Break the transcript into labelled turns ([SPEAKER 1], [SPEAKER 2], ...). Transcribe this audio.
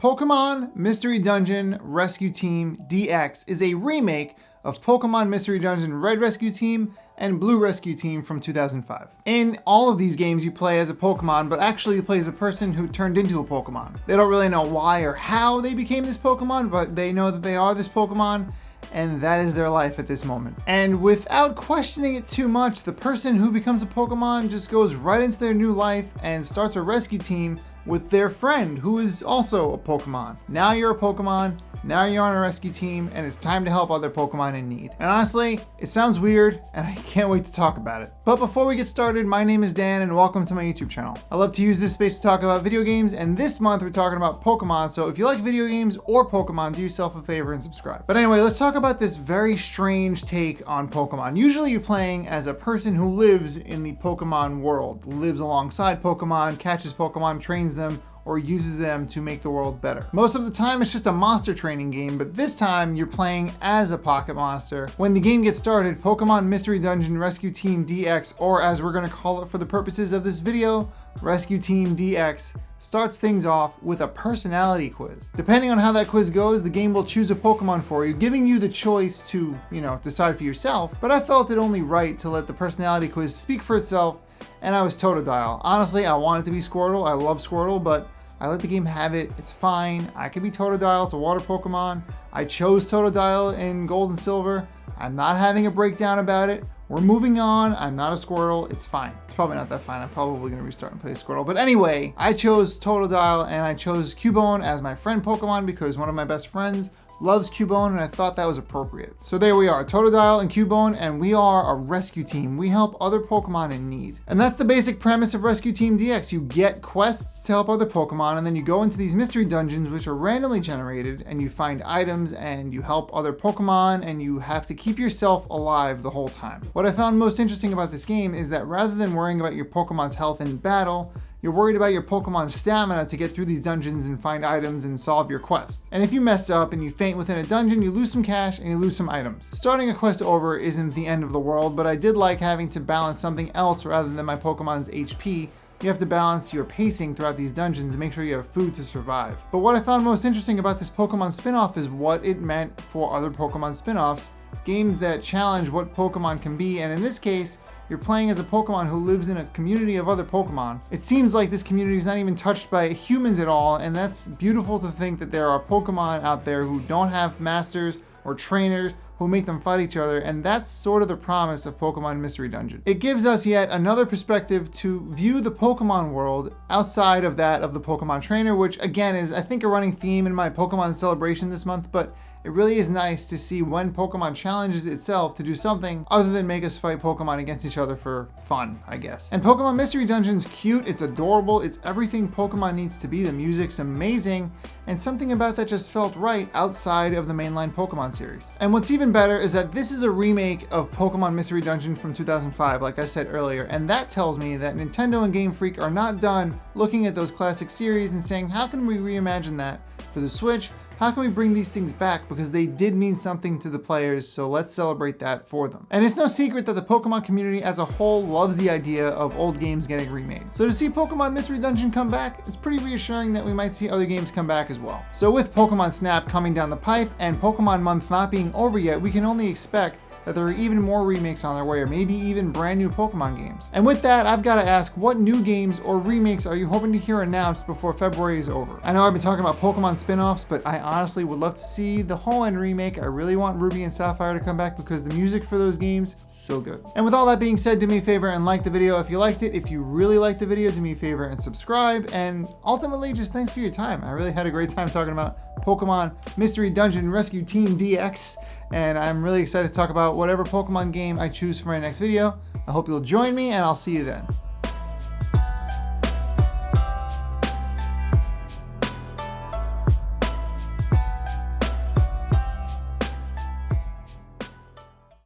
[SPEAKER 1] Pokemon Mystery Dungeon Rescue Team DX is a remake of Pokemon Mystery Dungeon Red Rescue Team and Blue Rescue Team from 2005. In all of these games, you play as a Pokemon, but actually you play as a person who turned into a Pokemon. They don't really know why or how they became this Pokemon, but they know that they are this Pokemon, and that is their life at this moment. And without questioning it too much, the person who becomes a Pokemon just goes right into their new life and starts a rescue team with their friend who is also a Pokemon. Now you're a Pokemon, now you're on a rescue team, and it's time to help other Pokemon in need. And honestly, it sounds weird, and I can't wait to talk about it. But before we get started, my name is Dan, and welcome to my YouTube channel. I love to use this space to talk about video games, and this month we're talking about Pokemon, so if you like video games or Pokemon, do yourself a favor and subscribe. But anyway, let's talk about this very strange take on Pokemon. Usually you're playing as a person who lives in the Pokemon world, lives alongside Pokemon, catches Pokemon, trains them, or uses them to make the world better. Most of the time it's just a monster training game, but this time you're playing as a pocket monster. When the game gets started, Pokemon Mystery Dungeon Rescue Team DX, or as we're gonna call it for the purposes of this video, Rescue Team DX, starts things off with a personality quiz. Depending on how that quiz goes, the game will choose a Pokemon for you, giving you the choice to, decide for yourself, but I felt it only right to let the personality quiz speak for itself, and I was Totodile. Honestly, I wanted to be Squirtle. I love Squirtle, but I let the game have it. It's fine. I could be Totodile. It's a water Pokemon. I chose Totodile in Gold and Silver. I'm not having a breakdown about it. We're moving on. I'm not a Squirtle. It's fine. It's probably not that fine. I'm probably going to restart and play Squirtle. But anyway, I chose Totodile and I chose Cubone as my friend Pokemon because one of my best friends loves Cubone, and I thought that was appropriate. So there we are, Totodile and Cubone, and we are a rescue team. We help other Pokemon in need. And that's the basic premise of Rescue Team DX. You get quests to help other Pokemon, and then you go into these mystery dungeons, which are randomly generated, and you find items, and you help other Pokemon, and you have to keep yourself alive the whole time. What I found most interesting about this game is that rather than worrying about your Pokemon's health in battle, you're worried about your Pokemon's stamina to get through these dungeons and find items and solve your quest. And if you mess up and you faint within a dungeon, you lose some cash and you lose some items. Starting a quest over isn't the end of the world, but I did like having to balance something else rather than my Pokemon's HP. You have to balance your pacing throughout these dungeons and make sure you have food to survive. But what I found most interesting about this Pokemon spin-off is what it meant for other Pokemon spin-offs, games that challenge what Pokemon can be, and in this case, you're playing as a Pokemon who lives in a community of other Pokemon. It seems like this community is not even touched by humans at all, and that's beautiful to think that there are Pokemon out there who don't have masters or trainers who make them fight each other, and that's sort of the promise of Pokemon Mystery Dungeon. It gives us yet another perspective to view the Pokemon world outside of that of the Pokemon trainer, which again is, I think, a running theme in my Pokemon celebration this month, but it really is nice to see when Pokemon challenges itself to do something other than make us fight Pokemon against each other for fun, I guess. And Pokemon Mystery Dungeon's cute, it's adorable, it's everything Pokemon needs to be, the music's amazing, and something about that just felt right outside of the mainline Pokemon series. And what's even better is that this is a remake of Pokemon Mystery Dungeon from 2005, like I said earlier, and that tells me that Nintendo and Game Freak are not done looking at those classic series and saying, how can we reimagine that for the Switch? How can we bring these things back? Because they did mean something to the players, so let's celebrate that for them. And it's no secret that the Pokemon community as a whole loves the idea of old games getting remade. So to see Pokemon Mystery Dungeon come back, it's pretty reassuring that we might see other games come back as well. So with Pokemon Snap coming down the pipe and Pokemon Month not being over yet, we can only expect that there are even more remakes on their way, or maybe even brand new Pokemon games. And with that, I've got to ask, what new games or remakes are you hoping to hear announced before February is over? I know I've been talking about Pokemon spin-offs, but I honestly would love to see the Hoenn remake. I really want Ruby and Sapphire to come back because the music for those games, so good. And with all that being said, do me a favor and like the video if you liked it. If you really liked the video, do me a favor and subscribe. And ultimately, just thanks for your time. I really had a great time talking about Pokemon Mystery Dungeon Rescue Team DX. And I'm really excited to talk about whatever Pokemon game I choose for my next video. I hope you'll join me, and I'll see you then.